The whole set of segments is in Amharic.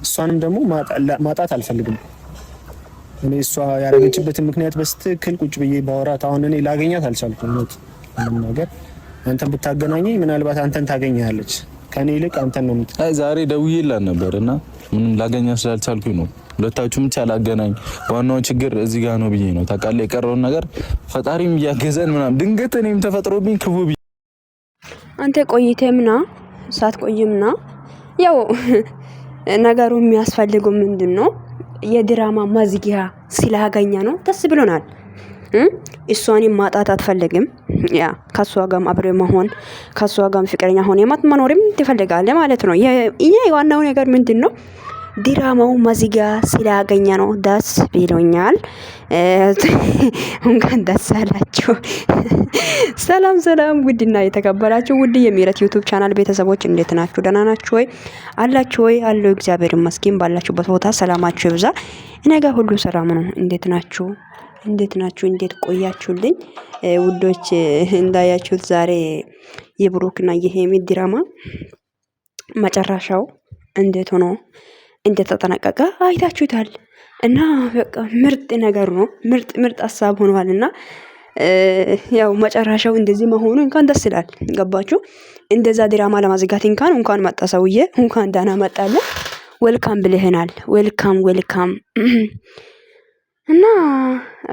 እሷንም ደግሞ ማጣት አልፈልግም። እኔ እሷ ያደረገችበትን ምክንያት በስትክክል ቁጭ ብዬ ባወራት አሁን እኔ ላገኛት አልቻልኩም። ምንም ነገር አንተን ብታገናኘኝ ምናልባት አንተን ታገኛለች ከኔ ይልቅ አንተን ነው ዛሬ ደውዬላት ነበርና ምንም ላገኛት ስላልቻልኩኝ ነው። ሁለታችሁም ብቻ ላገናኝ ዋናው ችግር እዚህ ጋር ነው ብዬ ነው ታውቃለህ። የቀረውን ነገር ፈጣሪም እያገዘን ምናምን ድንገት እኔም ተፈጥሮብኝ ክፉ ብዬ አንተ ቆይተምና ሳትቆይምና ያው ነገሩ የሚያስፈልገው ምንድነው የድራማ መዝጊያ ስላገኘ ነው። ደስ ብሎናል። እሷንም ማጣት አትፈልግም። ያ ከሷ ጋርም አብሬ መሆን ከሷ ጋርም ፍቅረኛ ሆነ መኖርም ትፈልጋለህ ማለት ነው። ይሄ ዋናው ነገር ምንድነው ድራማው መዝጊያ ስላገኘ ነው። ደስ ብሎኛል። እንኳን ደስ አላችሁ። ሰላም ሰላም፣ ውድና የተከበራችሁ ውድ የሚረት ዩቲዩብ ቻናል ቤተሰቦች እንዴት ናችሁ? ደህና ናችሁ ወይ? አላችሁ ወይ? አለው እግዚአብሔር ይመስገን። ባላችሁበት ቦታ ሰላማችሁ ይብዛ። እኔ ጋር ሁሉ ሰላም ነው። እንዴት ናችሁ? እንዴት ቆያችሁልኝ ውዶች? እንዳያችሁት ዛሬ የብሩክና የሄሚ ድራማ መጨረሻው እንዴት ሆኖ እንደተጠናቀቀ አይታችሁታል። እና በቃ ምርጥ ነገር ነው። ምርጥ ሀሳብ ሆኗልና ያው መጨረሻው እንደዚህ መሆኑ እንኳን ደስ ይላል። ገባችሁ? እንደዛ ድራማ ለማዘጋት እንኳን መጣ ሰውዬ፣ እንኳን ዳና መጣለ። ዌልካም ብለህናል። ዌልካም እና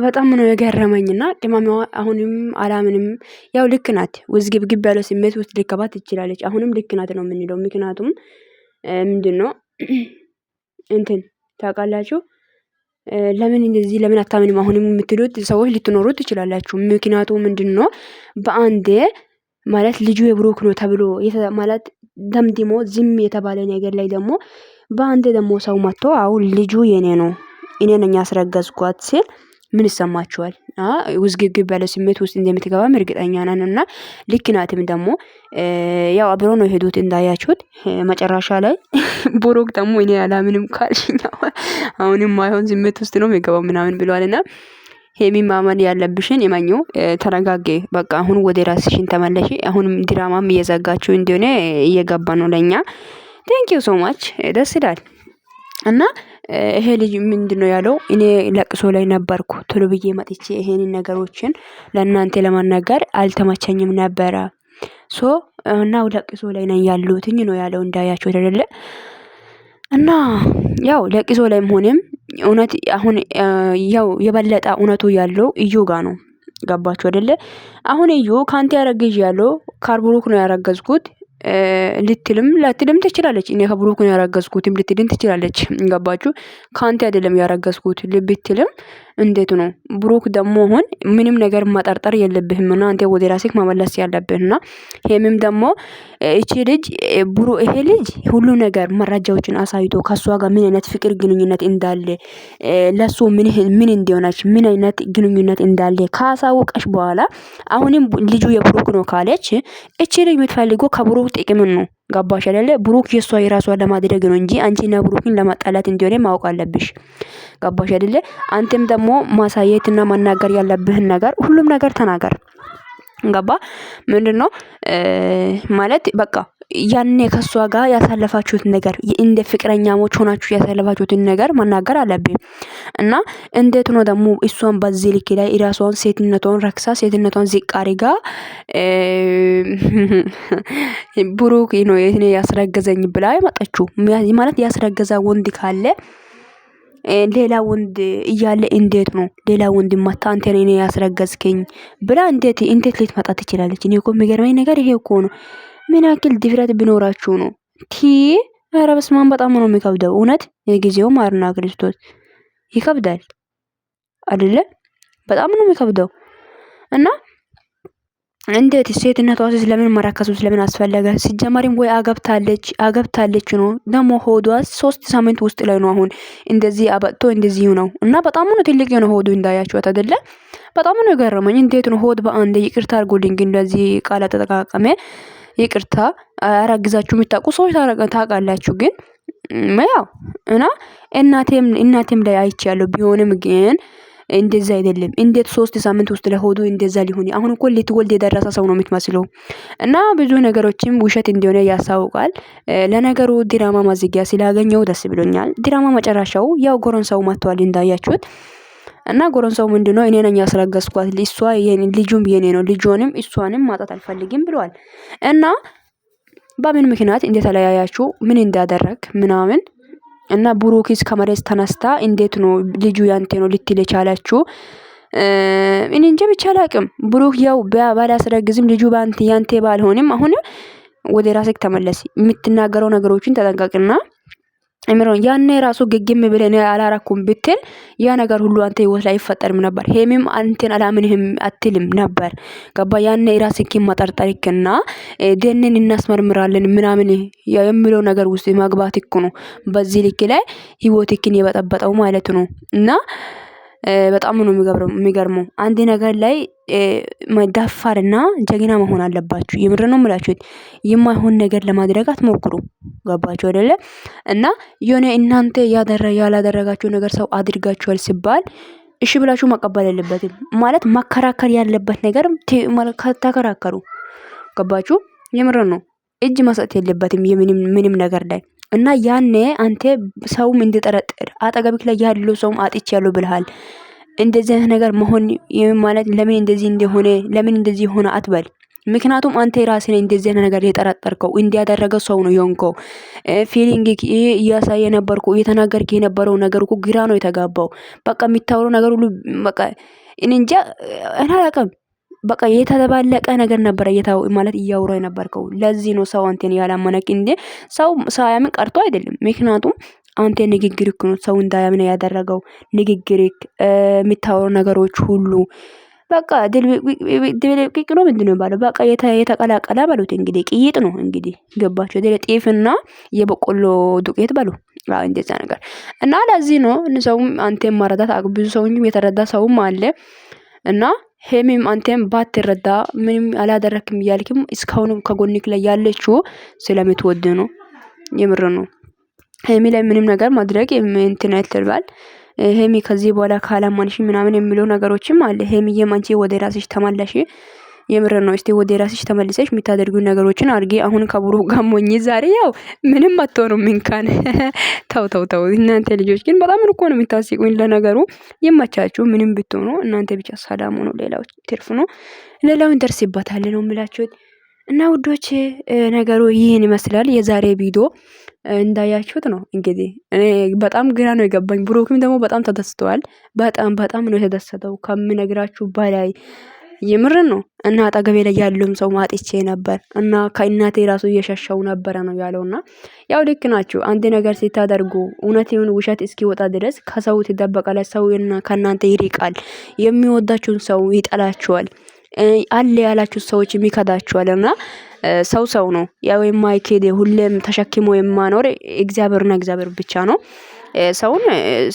በጣም ነው የገረመኝና ቅመማዋ አሁንም አላምንም። ያው ልክ ናት። ውዝግብግብ ያለው ስሜት ውስጥ ልከባት ትችላለች። አሁንም ልክ ናት ነው የምንለው። ምክንያቱም ምንድነው እንትን ታውቃላችሁ፣ ለምን እንደዚህ ለምን አታምንም አሁንም የምትሉት ሰዎች ልትኖሩ ትችላላችሁ። ምክንያቱ ምንድነው በአንዴ ማለት ልጁ የብሩክ ነው ተብሎ ማለት ደምድሞ ዝም የተባለ ነገር ላይ ደግሞ በአንዴ ደግሞ ሰው መጥቶ አሁን ልጁ የኔ ነው እኔ ነኝ ያስረገዝኳት ሲል ምን ይሰማችኋል? ውዝግብግብ ያለ ስሜት ውስጥ እንደምትገባም እርግጠኛ ነን። እና ልክ ናትም ደግሞ ያው አብሮ ነው የሄዱት እንዳያችሁት። መጨረሻ ላይ ብሩክ ደግሞ እኔ አላምንም ካልሽኝ አሁንም ማይሆን ስሜት ውስጥ ነው የሚገባው ምናምን ብሏልና ሄሚ ማመን ያለብሽን የማኙ ተረጋጌ። በቃ አሁን ወደ ራስሽን ተመለሺ። አሁን ድራማም እየዘጋችሁ እንደሆነ እየገባ ነው ለኛ። ቴንክ ዩ ሶ ማች። ደስ ይላል። እና ይሄ ልጅ ምንድነው ያለው? እኔ ለቅሶ ላይ ነበርኩ ቶሎ ብዬ መጥቼ ይሄንን ነገሮችን ለእናንተ ለማናገር አልተመቸኝም ነበረ። እና ለቅሶ ላይ ነኝ ያለሁትኝ ነው ያለው እንዳያችሁ አይደለ? እና ያው ለቅሶ ላይም ሆነም እውነት አሁን ያው የበለጠ እውነቱ ያለው እዩ ጋ ነው። ገባችሁ አይደለ? አሁን እዩ ካንተ ያረገዥ ያለው ካርብሩክ ነው ያረገዝኩት ልትልም ትችላለች። እኔ ከብሩክ ነው ያረገዝኩትም ልትልን ትችላለች። ገባችሁ? ካንተ አይደለም ያረገዝኩት ልብትልም እንዴት ነው? ብሩክ ደግሞ ሆን ምንም ነገር ማጠርጠር የለብህምና አንተ ወደ ራስህ መመለስ ያለብህና ሄምም ደግሞ እቺ ልጅ ይሄ ልጅ ሁሉ ነገር መረጃዎችን አሳይቶ ከሷ ጋር ምን አይነት ፍቅር ግንኙነት እንዳለ ለሱ ምን እንደሆነች ምን አይነት ግንኙነት እንዳለ ካሳወቀሽ በኋላ አሁንም ልጁ የብሩክ ነው ካለች እቺ ልጅ የምትፈልገው ከብሩክ ጥቅም ነው። ገባሽ አይደለ? ብሩክ የሷ የራሷ ለማድረግ ነው እንጂ አንቺና ብሩክን ለማጣላት እንደሆነ ማወቅ አለብሽ። ገባሽ አይደለ? አንተም ደግሞ ማሳየትና መናገር ያለብህን ነገር ሁሉም ነገር ተናገር። ገባ? ምንድነው ማለት በቃ ያኔ ከሷ ጋር ያሳለፋችሁት ነገር እንደ ፍቅረኛሞች ሆናችሁ ያሳለፋችሁትን ነገር መናገር አለብኝ። እና እንዴት ነው ደግሞ እሷን በዚህ ልክ ላይ ራሷን ሴትነቷን ረክሳ ሴትነቷን ዝቅ አድርጋ ብሩክ ነው እኔ ያስረገዘኝ ብላ መጣችሁ ማለት ያስረገዛ ወንድ ካለ ሌላ ወንድ እያለ እንዴት ነው ሌላ ወንድ ማታ አንተ ነኝ ያስረገዝከኝ ብላ እንዴት ልትመጣ ትችላለች? እኔ እኮ የሚገርመኝ ነገር ይሄ እኮ ነው። ምን ያክል ድፍረት ቢኖራችሁ ነው? ኧረ በስመ አብ በጣም ነው የሚከብደው። እውነት የጊዜው ማርና ክርስቶስ ይከብዳል አይደለ? በጣም ነው የሚከብደው። እና እንዴት ሴትነቷ ስለምን መራከሱ ስለምን አስፈለገ? ሲጀመሪም ወይ አገብታለች ነው ደግሞ ሆዷ 3 ሳምንት ውስጥ ላይ ነው አሁን እንደዚህ አበጥቶ እንደዚህ ነው። እና በጣም ነው ትልቅ የሆነ ሆዱ እንዳያችሁት አይደለ? በጣም ነው የገረመኝ። እንዴት ነው ሆድ በአንድ ይቅርታ አድርጎልኝ ግን እንደዚህ ቃል ተጠቃቀመ ይቅርታ አረግዛችሁ የምታውቁ ሰዎች ታውቃላችሁ። ግን ያው እና እናቴም ላይ አይቻለሁ ቢሆንም ግን እንደዛ አይደለም። እንዴት 3 ሳምንት ውስጥ ለሆዱ እንደዛ ሊሆን? አሁን እኮ ልትወልድ የደረሰ ሰው ነው የምትመስለው። እና ብዙ ነገሮችም ውሸት እንደሆነ ያሳውቃል። ለነገሩ ድራማ ማዝጊያ ስላገኘው ደስ ብሎኛል። ድራማ መጨረሻው ያው ጎረንሳው መጥቷል እንዳያችሁት። እና ጎረንሳው ምንድነው እኔ ነኝ ያስረገዝኳት እሷ ልጁም የኔ ነው ልጆንም እሷንም ማጣት አልፈልግም ብሏል። እና በምን ምክንያት እንደተለያያችሁ ምን እንዳደረግ ምናምን እና ብሩክስ ከመሬት ተነስታ እንዴት ነው ልጁ ያንተ ነው ልትል የቻላችሁ? እኔ እንጃ ብቻ አላቅም። ብሩክ ያው ባላስረግዝም ልጁ ባንተ ያንተ ባልሆንም አሁን ወደ ራስህ ተመለስ። የምትናገረው ነገሮችን ተጠንቀቅና እምሮን ያኔ ራሱ ግግም ብለህ አላራኩም ብትል ያ ነገር ሁሉ አንተ ህይወት ላይ ይፈጠርም ነበር። ሄሚም አንተን አላምንህም አትልም ነበር። ገባ? ያኔ ራስህን መጠርጠርክና ደንን እናስመርምራለን ምናምን የሚለው ነገር ውስጥ ማግባት እኮ ነው በዚህ ልክ ላይ ህይወትክን የበጠበጠው ማለት ነው። እና በጣም ነው የሚገርመው። አንድ ነገር ላይ መዳፋርና ጀግና መሆን አለባችሁ። የምር ነው የምላችሁት። የማይሆን ነገር ለማድረግ አትሞክሩ። ገባችሁ አይደለ? እና የሆነ እናንተ ያላደረጋችሁ ነገር ሰው አድርጋችኋል ሲባል እሺ ብላችሁ መቀበል የለበትም ማለት መከራከር ያለበት ነገር ተከራከሩ። ገባችሁ? የምር ነው። እጅ መስጠት የለበትም ምንም ነገር ላይ እና ያኔ አንተ ሰውም እንድጠረጥር አጠገብክ ላይ ያለው ሰውም አጥቻለሁ ብለሃል። እንደዚህ ነገር መሆን ማለት ለምን እንደዚህ እንደሆነ ለምን እንደዚህ ሆነ አትበል። ምክንያቱም አንተ ራስህ እንደዚህ ነገር የጠረጠርከው እንዲያደረገው ሰው ነው የሆንከው። ፊሊንግ እያሳየ ነበርኩ እየተናገርክ የነበረው ነገር እኮ ግራ ነው የተጋባው። በቃ የሚታወሩ ነገር ሁሉ በቃ እንጃ አላውቅም። በቃ የተደባለቀ ነገር ነበር ማለት እያወራ የነበርከው። ለዚህ ነው ሰው አንተን ያላመነክ እንዴ? ሰው ሳያምን ቀርቶ አይደለም። ምክንያቱም አንተ ንግግርክ ነው ሰው እንዳያምን ያደረገው። ንግግርክ የሚታወሩ ነገሮች ሁሉ በቃ ድብልቅልቅ ነው። ምንድነው ባለው? በቃ የተቀላቀለ በሉት እንግዲህ ቅይጥ ነው እንግዲህ ገባችሁ? ጤፍና የበቆሎ ዱቄት በሉ እንደዛ ነገር እና ለዚህ ነው ሰውም አንተን ማረዳት ብዙ ሰው እንጂ የተረዳ ሰውም አለ እና ሄሚም አንተም ባትረዳ ምንም አላደረክም እያልክም እስካሁን ከጎንክ ላይ ያለችው ስለምትወድ ነው። የምር ነው። ሄሚ ላይ ምንም ነገር ማድረግ እንትን አይተልባል። ሄሚ ከዚህ በኋላ ካላማንሽ ምናምን የሚለው ነገሮችም አለ። ሄሚዬም አንቺ ወደ ራስሽ ተመለሽ። የምር ነው። እስቲ ወደ ራስሽ ተመልሰሽ የምታደርጉ ነገሮችን አድርጊ። አሁን ከብሩክ ጋር ሞኝ ዛሬ ያው ምንም አትሆኑም። ምንካን ተው እናንተ ልጆች ግን በጣም እኮ ነው የምታስቁኝ። ለነገሩ ይመቻችሁ። ምንም ብትሆኑ እናንተ ብቻ ሰላም ሆኖ ሌላው ትርፍ ነው። ሌላውን ደርስይባታል ነው የምላችሁት። እና ውዶች ነገሩ ይህን ይመስላል። የዛሬ ቪዲዮ እንዳያችሁት ነው እንግዲህ እኔ በጣም ግራ ነው የገባኝ። ብሩክም ደግሞ በጣም ተደስተዋል። በጣም ነው የተደሰተው ከምነግራችሁ በላይ የምር ነው። እና አጠገቤ ላይ ያለውም ሰው ማጥቼ ነበር እና ከእናቴ ራሱ እየሸሸው ነበር ነው ያለውና ያው ልክ ናችሁ። አንድ ነገር ሲታደርጉ እውነቱን ውሸት እስኪወጣ ድረስ ከሰው ትደበቃለ። ሰውና ከናንተ ይርቃል። የሚወዳችሁን ሰው ይጠላችኋል። አለ ያላችሁ ሰዎች የሚከዳችኋልና ሰው ነው ያው የማይኬድ ሁሌም ተሸክሞ የማኖር እግዚአብሔርና እግዚአብሔር ብቻ ነው።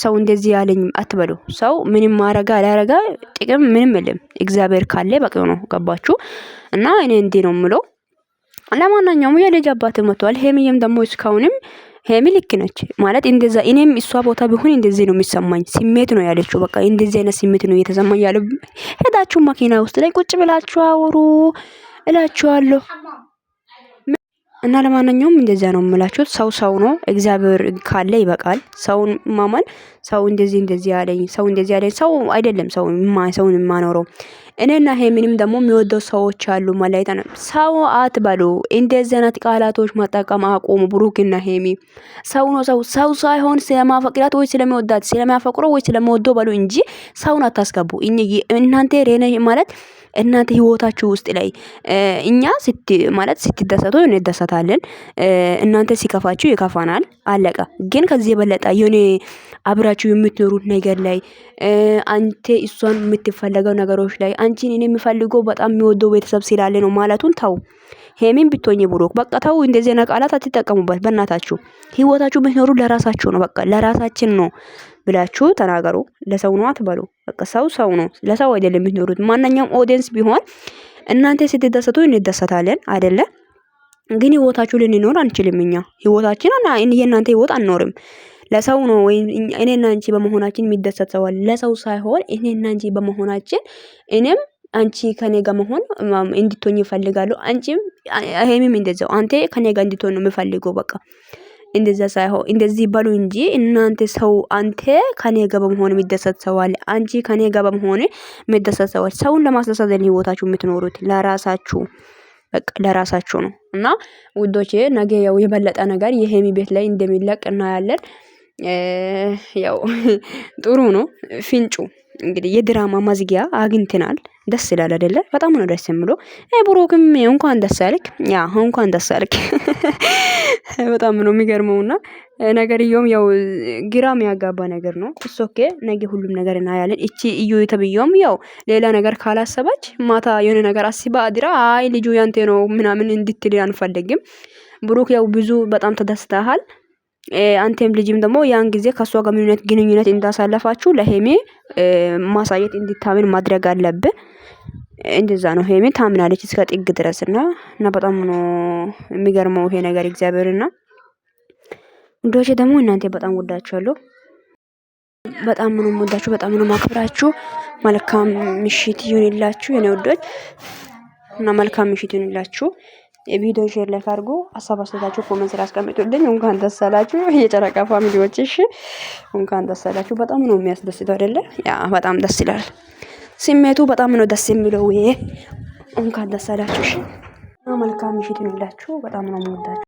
ሰው እንደዚህ ያለኝ አትበሉ። ሰው ምንም ማረጋ አላረጋ ጥቅም ምንም የለም። እግዚአብሔር ካለ በቂው ነው። ገባችሁ? እና እኔ እንዴ ነው የምለው። ለማንኛውም የልጅ አባት መጥቷል። ሄሚዬም ደግሞ እስካሁንም ሄሚ ልክ ነች ማለት እንደዛ እኔም እሷ ቦታ ቢሆን እንደዚህ ነው የሚሰማኝ ስሜት ነው ያለችው። በቃ እንደዚህ አይነት ስሜት ነው የተሰማኝ ያለው። ሄዳችሁ መኪና ውስጥ ላይ ቁጭ ብላችሁ አወሩ እላችኋለሁ። እና ለማንኛውም እንደዛ ነው የምላችሁት። ሰው ነው። እግዚአብሔር ካለ ይበቃል። ሰውን ማማን ሰው እንደዚህ ያለኝ ሰው አይደለም ሰውን የማኖረው እኔና ሄሚንም ደግሞ የሚወደው ሰዎች አሉ። ማለት ነው። ሰው አትበሉ። እንደዚህ አይነት ቃላቶች መጠቀም አቆሙ። ብሩክና ሄሚ ሰው ነው። ሰው ሳይሆን ስለማፈቅራት ወይ ስለሚወዳት ስለሚያፈቅረው ወይ ስለሚወደው በሉ እንጂ ሰውን አታስገቡ። እናንተ ሬነ ማለት እናንተ ህይወታችሁ ውስጥ ላይ እኛ ስትደሰቱ እንደሰታለን። እናንተ ሲከፋችሁ ይከፋናል። አለቃ ግን ከዚህ የበለጠ የኔ አብራችሁ የምትኖሩት ነገር ላይ አንተ እሷን የምትፈልገው ነገሮች ላይ አንቺን እኔ የምፈልገው በጣም የሚወደው ቤተሰብ ስላለ ነው ማለቱን ተው። ሄሚን ብትሆኚ ብሩክ በቃ ተው። እንደዚህ አይነት ቃላት አትጠቀሙበት በእናታችሁ። ህይወታችሁ የምትኖሩ ለራሳችሁ ነው። በቃ ለራሳችን ነው ብላችሁ ተናገሩ። ለሰው ነው አትበሉ። በቃ ሰው ነው። ለሰው አይደለም የምትኖሩት። ማንኛውም ኦዲየንስ ቢሆን እናንተ ስትደሰቱ እንደሰታለን አይደለ? ግን ህይወታችሁ ልንኖር አንችልም። እኛ ህይወታችን የእናንተ ህይወት አንኖርም። ለሰው ነው ወይ እኔና አንቺ በመሆናችን የሚደሰት ሰው ለሰው ሳይሆን እኔና አንቺ በመሆናችን እኔም አንቺ ከኔ ጋር መሆን እንድትሆኝ ይፈልጋሉ። አንቺም ሄሚም እንደዛው አንተ ከኔ ጋር እንድትሆን ነው የምፈልገው። በቃ እንደዛ ሳይሆን እንደዚህ በሉ እንጂ እናንተ ሰው አንተ ከኔ ጋር በመሆን የሚደሰት ሰው አለ፣ አንቺ ከኔ ጋር በመሆን የሚደሰት ሰው አለ። ሰውን ለማስደሰት ህይወታችሁ የምትኖሩት ለራሳችሁ በቃ ለራሳችሁ ነው። እና ውዶቼ ነገ ያው የበለጠ ነገር የሄሚ ቤት ላይ እንደሚለቅ እናያለን። ያው ጥሩ ነው ፍንጩ እንግዲህ የድራማ መዝጊያ አግኝተናል። ደስ ይላል አይደለ? በጣም ነው ደስ የሚለው። ብሩክም እንኳን ደስ አለክ፣ ያ እንኳን ደስ አለክ። በጣም ነው የሚገርመውና ነገርየውም ያው ግራም ያጋባ ነገር ነው። እሱ ኦኬ፣ ነገ ሁሉም ነገር እናያለን። እቺ እዩ ተብየውም ያው ሌላ ነገር ካላሰባች ማታ የሆነ ነገር አስባ አድራ አይ ልጁ ያንተ ነው ምናምን እንድትል አንፈልግም። ብሩክ ያው ብዙ በጣም ተደስተሃል። አንተም ልጅም ደግሞ ያን ጊዜ ከሷ ጋር ግንኙነት እንዳሳለፋችሁ ለሄሜ ማሳየት እንድታምን ማድረግ አለብህ። እንደዛ ነው ሄሜ ታምናለች እስከ ጥግ ድረስና በጣም ነው የሚገርመው ይሄ ነገር እግዚአብሔርና ወንዶቼ ደግሞ እናንተ በጣም ወዳችኋለሁ። በጣም ነው ወዳችሁ፣ በጣም ነው ማክብራችሁ። መልካም ምሽት ይሁንላችሁ የኔ ወዶች እና መልካም ምሽት ይሁንላችሁ። የቪዲዮ ሼር ላይክ አድርጉ። ሀሳብ አስተያየታችሁ ኮሜንት ስራ አስቀምጡልኝ። እንኳን ደስ አላችሁ የጨረቃ ፋሚሊዎች። እሺ እንኳን ደስ አላችሁ። በጣም ነው የሚያስደስተው አይደለ? ያ በጣም ደስ ይላል። ስሜቱ በጣም ነው ደስ የሚለው። እንኳን ደስ አላችሁ። እሺ መልካም ምሽት ይሁንላችሁ። በጣም ነው የምወዳችሁ።